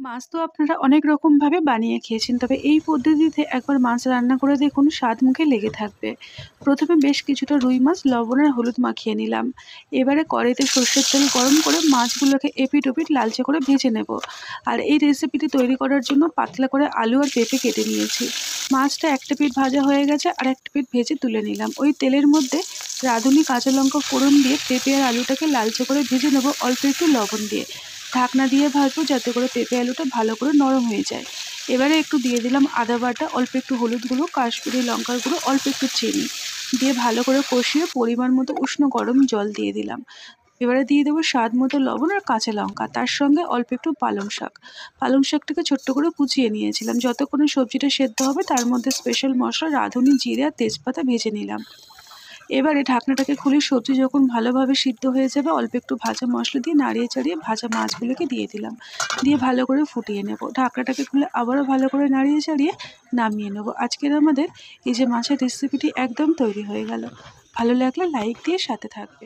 মাছ তো আপনারা অনেক রকমভাবে বানিয়ে খেয়েছেন। তবে এই পদ্ধতিতে একবার মাছ রান্না করে দেখুন, স্বাদ মুখে লেগে থাকবে। প্রথমে বেশ কিছুটা রুই মাছ লবণ আর হলুদ মাখিয়ে নিলাম। এবারে কড়াইতে সর্ষের তেল গরম করে মাছগুলোকে এপিঠ-ওপিঠ লালচে করে ভেজে নেব। আর এই রেসিপিটি তৈরি করার জন্য পাতলা করে আলু আর পেঁপে কেটে নিয়েছি। মাছটা একটা পিঠ ভাজা হয়ে গেছে, আর একটা পিঠ ভেজে তুলে নিলাম। ওই তেলের মধ্যে রাঁধুনি কাঁচা লঙ্কা ফোড়ন দিয়ে পেঁপে আর আলুটাকে লালচে করে ভেজে নেব অল্প একটু লবণ দিয়ে। ঢাকনা দিয়ে ভাজবো যাতে করে পেঁপে আলুটা ভালো করে নরম হয়ে যায়। এবারে একটু দিয়ে দিলাম আদা বাটা, অল্প একটু হলুদ গুঁড়ো, কাশ্মীরি লঙ্কার গুঁড়ো, অল্প একটু চিনি দিয়ে ভালো করে কষিয়ে পরিমাণ মতো উষ্ণ গরম জল দিয়ে দিলাম। এবারে দিয়ে দেবো স্বাদ মতো লবণ আর কাঁচা লঙ্কা, তার সঙ্গে অল্প একটু পালং শাক। পালং শাকটাকে ছোট্ট করে কুচিয়ে নিয়েছিলাম। যতক্ষণে সবজিটা সেদ্ধ হবে তার মধ্যে স্পেশাল মশলা রাঁধুনি জিরে আর তেজপাতা ভেজে নিলাম। এবারে ঢাকনাটাকে খুলে সবজি যখন ভালোভাবে সিদ্ধ হয়ে যাবে অল্প একটু ভাজা মশলা দিয়ে নাড়িয়ে চাড়িয়ে ভাজা মাছগুলোকে দিয়ে দিলাম। দিয়ে ভালো করে ফুটিয়ে নেব। ঢাকনাটাকে খুলে আবারও ভালো করে নাড়িয়ে চাড়িয়ে নামিয়ে নেব। আজকের আমাদের এই যে মাছের রেসিপিটি একদম তৈরি হয়ে গেল। ভালো লাগলে লাইক দিয়ে সাথে থাকবে।